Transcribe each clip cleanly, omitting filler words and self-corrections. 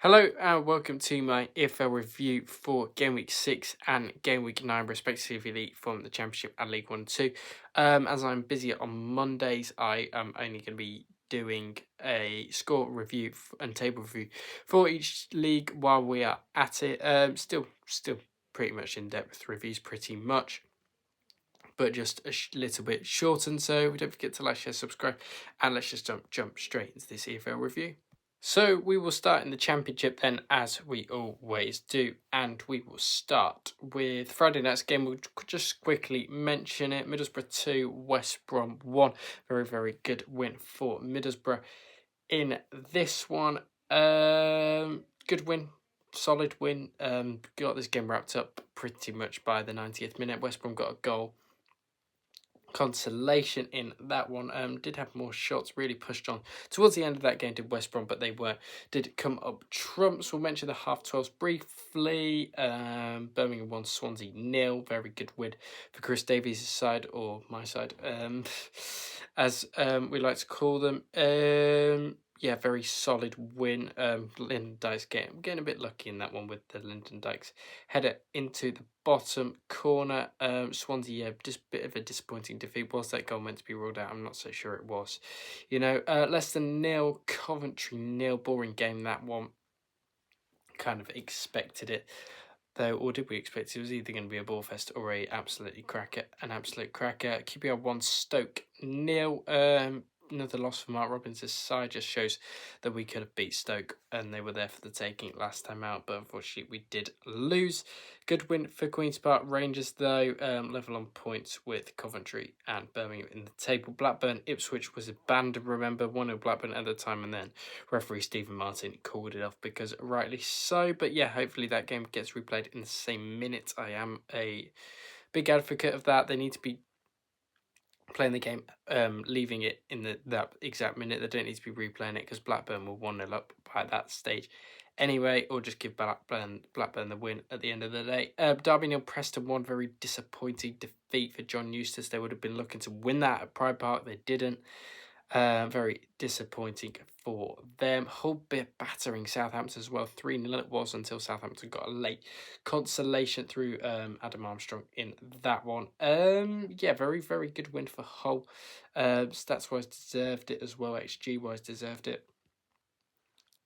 Hello and welcome to my EFL review for Game Week 6 and Game Week 9 respectively from the Championship and League 1 and 2. As I'm busy on Mondays, I am only going to be doing a score review and table review for each league while we are at it. Still pretty much in-depth reviews pretty much, but just a little bit shortened. So don't forget to like, share, subscribe, and let's just jump straight into this EFL review. So we will start in the Championship then, as we always do, and we will start with Friday night's game. We'll just quickly mention it. Middlesbrough 2, West Brom 1. Very, very good win for Middlesbrough in this one. Good win, solid win. Got this game wrapped up pretty much by the 90th minute. West Brom got a goal. Consolation in that one. Did have more shots, really pushed on towards the end of that game, did West Brom, but they did come up trumps. We'll mention the half 12s briefly. Birmingham 1, Swansea 0. Very good win for Chris Davies' side, or my side, as we like to call them. Yeah, very solid win. Lyndon Dykes getting a bit lucky in that one with the Lyndon Dykes header into the bottom corner. Swansea, just a bit of a disappointing defeat. Was that goal meant to be ruled out? I'm not so sure it was. Leicester 0, Coventry 0. Boring game, that one. Kind of expected it, though, or did we expect it? It was either going to be a ball fest or an absolute cracker. QPR 1, Stoke 0. Another loss for Mark Robbins' side. Just shows that we could have beat Stoke and they were there for the taking last time out, but unfortunately we did lose. Good win for Queen's Park Rangers, though. Level on points with Coventry and Birmingham in the table. Blackburn Ipswich was banned, remember, 1-0 Blackburn at the time, and then referee Stephen Martin called it off because rightly so. But yeah, hopefully that game gets replayed in the same minute. I am a big advocate of that. They need to be playing the game, leaving it in that exact minute. They don't need to be replaying it because Blackburn will 1-0 up by that stage anyway, or just give Blackburn the win at the end of the day. Derby 0, Preston 1. Very disappointing defeat for John Eustace. They would have been looking to win that at Pride Park. They didn't. Very disappointing for them. Hull bit battering Southampton as well. 3-0 it was until Southampton got a late consolation through Adam Armstrong in that one. Yeah, very, very good win for Hull. Stats-wise deserved it as well. XG-wise deserved it.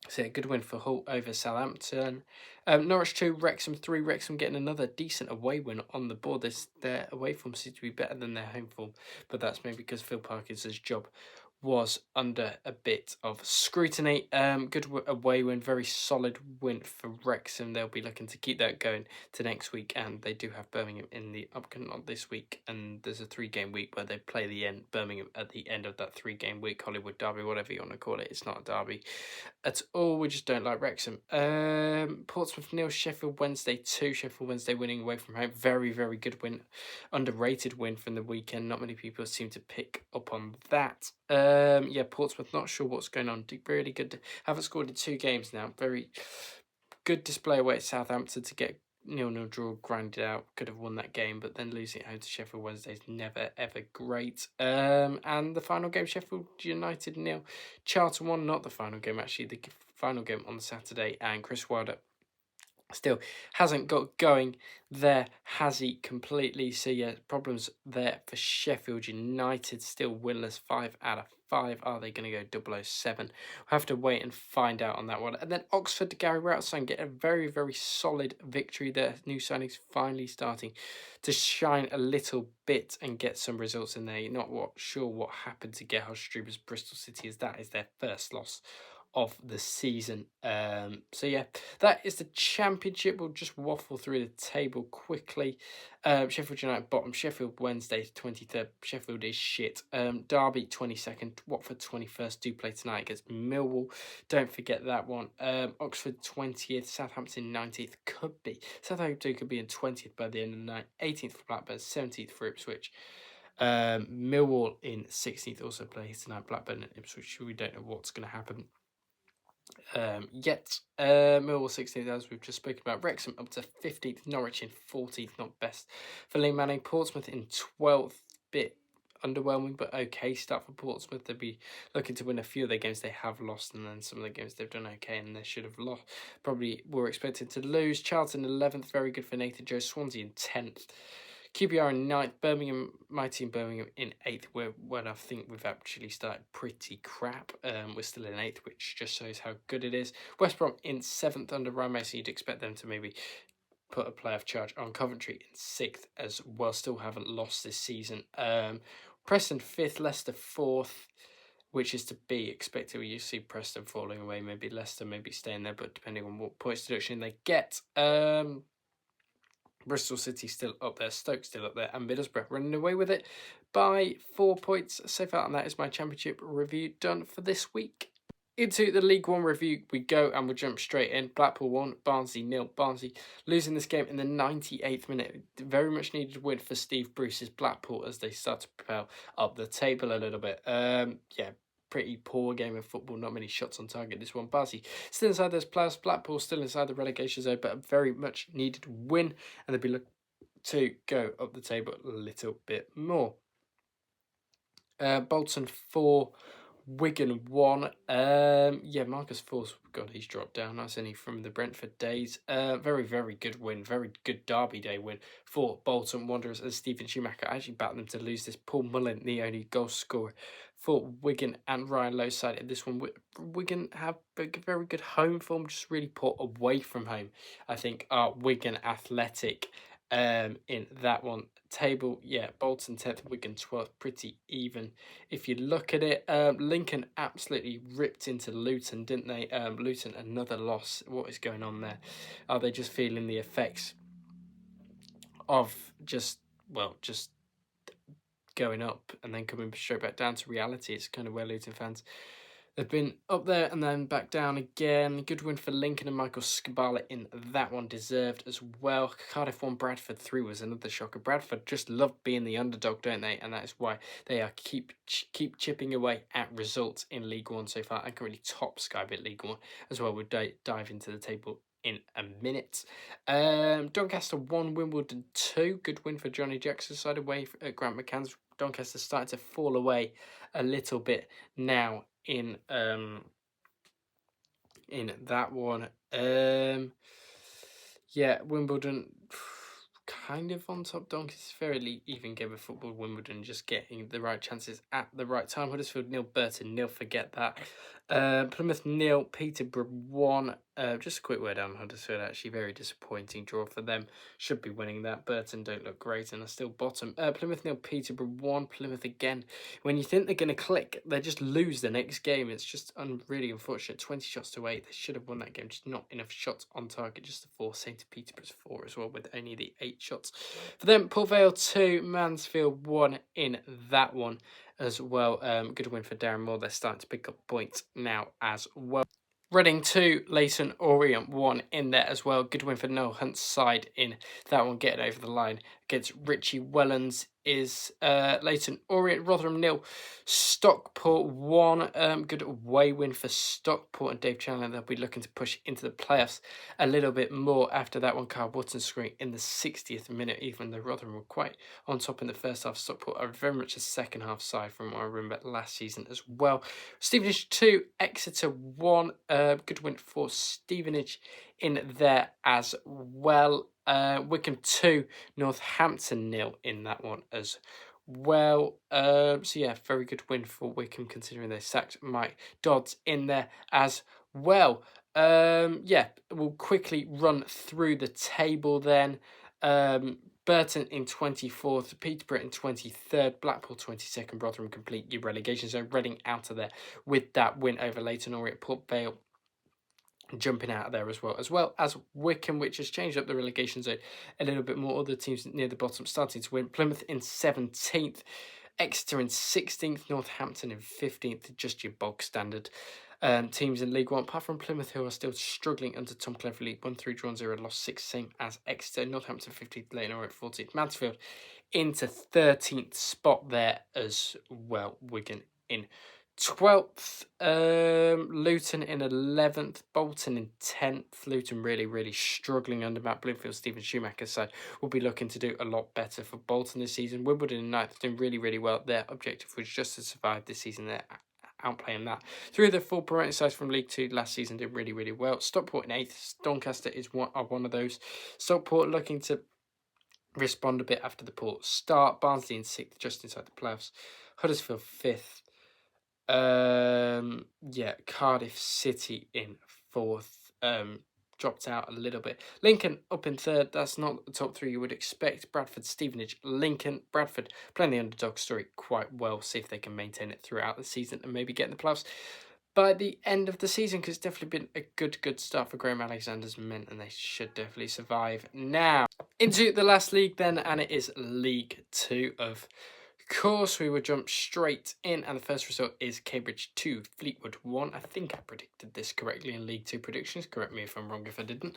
So yeah, good win for Hull over Southampton. Norwich 2, Wrexham 3. Wrexham getting another decent away win on the board. Their away form seems to be better than their home form, but that's maybe because Phil Parkinson's job was under a bit of scrutiny. Good away win, very solid win for Wrexham. They'll be looking to keep that going to next week, and they do have Birmingham in the upcoming on this week, and there's a 3-game week where they play Birmingham at the end of that 3-game week. Hollywood derby, whatever you want to call it. It's not a derby at all. We just don't like Wrexham. Portsmouth 0, Sheffield Wednesday 2. Sheffield Wednesday winning away from home. Very, very good win. Underrated win from the weekend. Not many people seem to pick up on that. Yeah, Portsmouth, not sure what's going on. Really good. Haven't scored in 2 games now. Very good display away at Southampton to get 0-0 draw, grinded out. Could have won that game, but then losing at home to Sheffield Wednesday is never, ever great. And the final game, Sheffield United 0, Charlton 1. Not the final game, actually. The final game on Saturday, and Chris Wilder still hasn't got going there, has he, completely? So yeah, problems there for Sheffield United. Still winless, 5 out of 5. Are they going to go 007? We'll have to wait and find out on that one. And then Oxford, Gary Routson get a very, very solid victory there. New signings finally starting to shine a little bit and get some results in there. You're not sure what happened to Gerhard Struber's Bristol City, as that is their first loss of the season. So yeah, that is the Championship. We'll just waffle through the table quickly. Sheffield United bottom, Sheffield Wednesday 23rd. Sheffield is shit. Derby 22nd, Watford 21st. Do play tonight against Millwall. Don't forget that one. Oxford 20th, Southampton 19th. Southampton could be in 20th by the end of the night. 18th for Blackburn, 17th for Ipswich. Millwall in 16th also plays tonight. Blackburn and Ipswich, we don't know what's going to happen yet. Millwall 16th, as we've just spoken about. Wrexham up to 15th. Norwich in 14th, not best for Lee Manning. Portsmouth in 12th, bit underwhelming but okay start for Portsmouth. They'll be looking to win a few of their games they have lost, and then some of the games they've done okay and they should have lost. Probably were expected to lose. Charlton 11th, very good for Nathan Joe. Swansea in 10th. QPR in 9th, Birmingham, my team Birmingham in 8th, where I think we've actually started pretty crap. We're still in 8th, which just shows how good it is. West Brom in 7th under Ryan Mason. You'd expect them to maybe put a playoff charge on. Coventry in 6th as well, still haven't lost this season. Preston 5th, Leicester 4th, which is to be expected. You see Preston falling away, maybe Leicester maybe staying there, but depending on what points deduction they get. Bristol City still up there, Stoke still up there, and Middlesbrough running away with it by 4 points. So far, and that is my Championship review done for this week. Into the League One review we go, and we'll jump straight in. Blackpool 1, Barnsley 0. Barnsley losing this game in the 98th minute. Very much needed win for Steve Bruce's Blackpool as they start to propel up the table a little bit. Pretty poor game of football, not many shots on target this one. Barnsley still inside those playoffs, Blackpool still inside the relegation zone, but a very much needed win, and they'll be looking to go up the table a little bit more. Bolton 4, Wigan 1. Marcus Forss, God, he's dropped down. That's only from the Brentford days. Very, very good win. Very good Derby Day win for Bolton Wanderers and Stephen Schumacher. I actually backed them to lose this. Paul Mullen, the only goal scorer for Wigan, and Ryan Lowe side in this one. Wigan have very good home form, just really poor away from home. I think are Wigan Athletic in that one. Table, Bolton 10th, Wigan 12th, pretty even if you look at it. Lincoln absolutely ripped into Luton, didn't they? Luton, another loss. What is going on there? Are they just feeling the effects of just going up and then coming straight back down to reality? It's kind of where Luton fans have been up there and then back down again. Good win for Lincoln and Michael Skubala in that one, deserved as well. Cardiff 1, Bradford 3 was another shocker. Bradford just love being the underdog, don't they? And that is why they are keep chipping away at results in League One so far, and currently top Sky Bet League One as well. We'll dive into the table in a minute. Doncaster 1, Wimbledon 2. Good win for Johnny Jackson's side away at Grant McCann's. Doncaster starting to fall away a little bit now in that one. Wimbledon kind of on top. Doncaster's fairly even game of football. Wimbledon just getting the right chances at the right time. Huddersfield 0, Burton 0. Forget that. Plymouth 0, Peterborough 1. Just a quick word on Huddersfield. Actually, very disappointing draw for them. Should be winning that. Burton don't look great and are still bottom. Plymouth 0, Peterborough 1. Plymouth again. When you think they're going to click, they just lose the next game. It's just really unfortunate. 20 shots to 8. They should have won that game. Just not enough shots on target. Just the 4. St. Peterborough's 4 as well, with only the 8 shots. For them, Port Vale 2, Mansfield 1 in that one as well. Good win for Darren Moore. They're starting to pick up points now as well. Reading 2, Leyton Orient 1 in there as well. Good win for Noel Hunt's side in that one, getting over the line against Richie Wellens is Leyton Orient. Rotherham 0, Stockport 1. Good away win for Stockport and Dave Chandler. They'll be looking to push into the playoffs a little bit more after that one. Carl Wootton scoring in the 60th minute, even though Rotherham were quite on top in the first half. Stockport are very much a second half side from what I remember last season as well. Stevenage 2, Exeter 1. Good win for Stevenage in there as well. Wycombe 2, Northampton 0 in that one as well. Very good win for Wycombe considering they sacked Mike Dodds in there as well. We'll quickly run through the table then. Burton in 24th, Peterborough in 23rd, Blackpool 22nd, Rotherham complete your relegation zone. Reading out of there with that win over Leyton Orient. Port Vale jumping out of there as well as Wycombe, which has changed up the relegation zone a little bit more. Other teams near the bottom starting to win. Plymouth in 17th, Exeter in 16th, Northampton in 15th, just your bog standard teams in League One, apart from Plymouth, who are still struggling under Tom Cleverley. 1-3 drawn 0, lost 6, same as Exeter. Northampton 15th, Leyton Orient 14th, Mansfield into 13th spot there as well. Wigan in 12th, Luton in 11th, Bolton in 10th. Luton really struggling under Matt Bloomfield, Stephen Schumacher's side. Will be looking to do a lot better for Bolton this season. Wimbledon in 9th doing really well. Their objective was just to survive this season. They're outplaying that. 3 of the 4 promoting sides from League 2 last season did really well. Stockport in 8th, Doncaster is one of those. Stockport looking to respond a bit after the poor start. Barnsley in 6th, just inside the playoffs. Huddersfield 5th. Cardiff City in 4th. Dropped out a little bit. Lincoln up in 3rd. That's not the top 3 you would expect. Bradford, Stevenage, Lincoln. Bradford playing the underdog story quite well. See if they can maintain it throughout the season and maybe get in the playoffs by the end of the season, because it's definitely been a good start for Graham Alexander's men, and they should definitely survive. Now, into the last league then, and it is League 2 of course. We will jump straight in, and the first result is Cambridge 2, Fleetwood 1. I think I predicted this correctly in League 2 predictions. Correct me if I'm wrong if I didn't.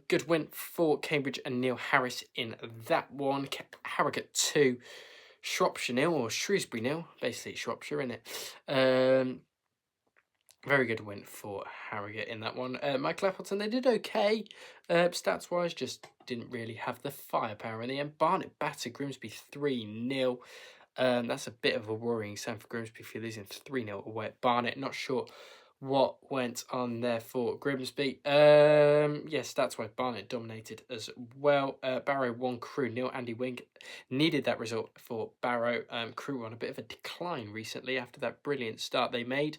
Good win for Cambridge and Neil Harris in that one. Harrogate 2, Shropshire 0, or Shrewsbury 0. Basically, Shropshire, isn't it? Very good win for Harrogate in that one. Michael Appleton, they did okay. Stats-wise, just didn't really have the firepower in the end. Barnet battered Grimsby 3-0. That's a bit of a worrying sign for Grimsby if you're losing 3-0 away at Barnet. Not sure what went on there for Grimsby. Stats-wise, Barnet dominated as well. Barrow 1, Crewe 0. Andy Wing needed that result for Barrow. Crewe on a bit of a decline recently after that brilliant start they made.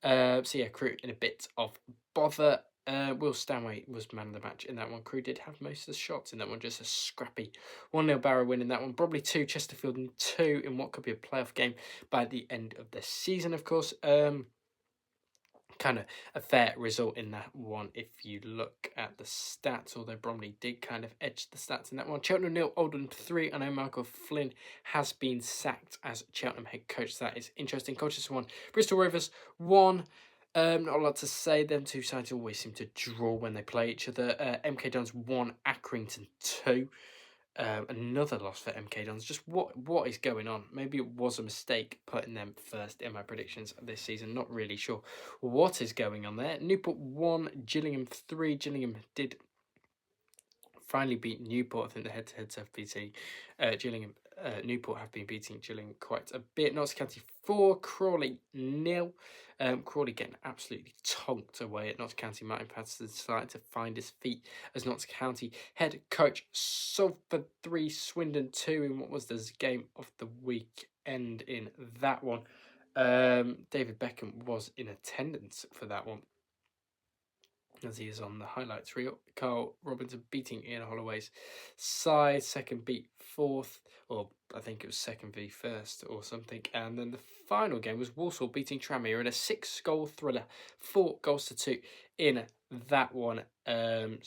Crewe in a bit of bother. Will Stanway was man of the match in that one. Crewe did have most of the shots in that one. Just a scrappy 1-0 Barrow win in that one. Probably 2 Chesterfield and 2 in what could be a playoff game by the end of the season, of course. Kind of a fair result in that one if you look at the stats, although Bromley did kind of edge the stats in that one. Cheltenham 0, Oldham 3. I know Michael Flynn has been sacked as Cheltenham head coach. That is interesting. Colchester 1, Bristol Rovers 1. Not a lot to say. Them two sides always seem to draw when they play each other. MK Dons 1, Accrington 2. Another loss for MK Dons. Just what is going on? Maybe it was a mistake putting them first in my predictions this season. Not really sure what is going on there. Newport 1, Gillingham 3. Gillingham did finally beat Newport. I think the head-to-heads have beaten Gillingham. Newport have been beating Gillingham quite a bit. Notts County 4, Crawley 0. Crawley getting absolutely tonked away at Notts County. Martin Patterson decided to find his feet as Notts County head coach. Salford 3, Swindon 2 in what was the game of the weekend in that one. David Beckham was in attendance for that one, as he is on the highlights reel. Carl Robinson beating Ian Holloway's side. Second beat fourth, or I think it was second v first or something. And then the final game was Walsall beating Tranmere in a 6-goal thriller, 4 goals to 2 in that one. I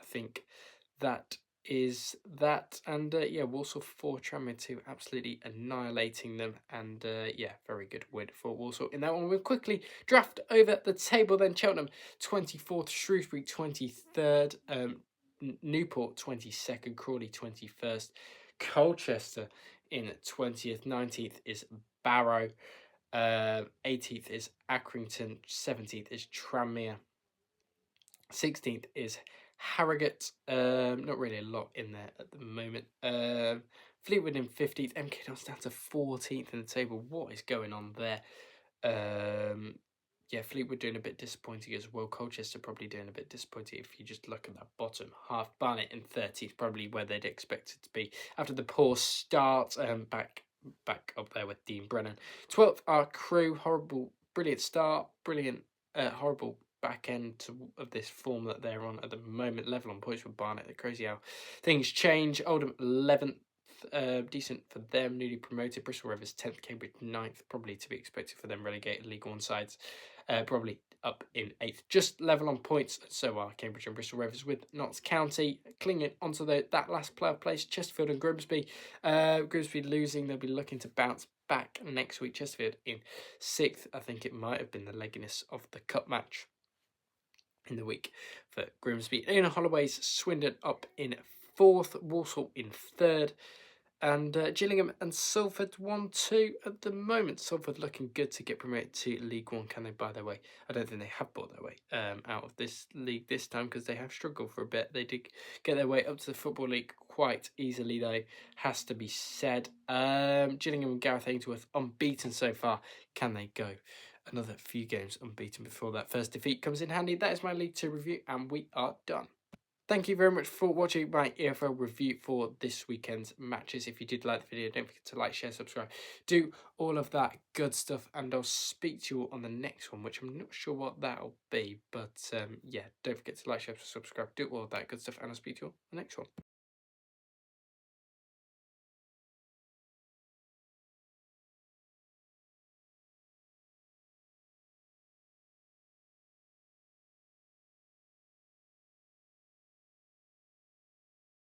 think that is that. And Walsall 4, Tranmere 2, absolutely annihilating them. And very good win for Walsall in that one. We'll quickly draft over the table then. Cheltenham 24th, Shrewsbury 23rd, Newport 22nd, Crawley 21st, Colchester in 20th, 19th is Barrow, 18th is Accrington, 17th is Tranmere, 16th is Harrogate. Not really a lot in there at the moment. Fleetwood in 15th. MK Dons down to 14th in the table. What is going on there? Fleetwood doing a bit disappointing as well. Colchester probably doing a bit disappointing if you just look at that bottom half. Barnet in 30th, probably where they'd expect it to be after the poor start. Back up there with Dean Brennan. 12th are Crewe. Brilliant start. Horrible back end of this form that they're on at the moment. Level on points with Barnet. Crazy how things change. Oldham 11th. Decent for them, newly promoted. Bristol Rovers 10th, Cambridge 9th, probably to be expected for them relegated League 1 sides. Probably up in 8th, just level on points. So are Cambridge and Bristol Rovers with Notts County clinging onto that last playoff place. Chesterfield and Grimsby. Grimsby losing, they'll be looking to bounce back next week. Chesterfield in 6th. I think it might have been the legginess of the cup match in the week for Grimsby. Ian Holloway's Swindon up in 4th, Walsall in 3rd. And Gillingham and Salford 1-2 at the moment. Salford looking good to get promoted to League One. Can they buy their way? I don't think they have bought their way out of this league this time, because they have struggled for a bit. They did get their way up to the Football League quite easily, though, has to be said. Gillingham and Gareth Ainsworth unbeaten so far. Can they go another few games unbeaten before that first defeat comes in handy? That is my League 2 review, and we are done. Thank you very much for watching my EFL review for this weekend's matches. If you did like the video, don't forget to like, share, subscribe. Do all of that good stuff, and I'll speak to you all on the next one, which I'm not sure what that'll be. But yeah, don't forget to like, share, subscribe, do all of that good stuff, and I'll speak to you all on the next one.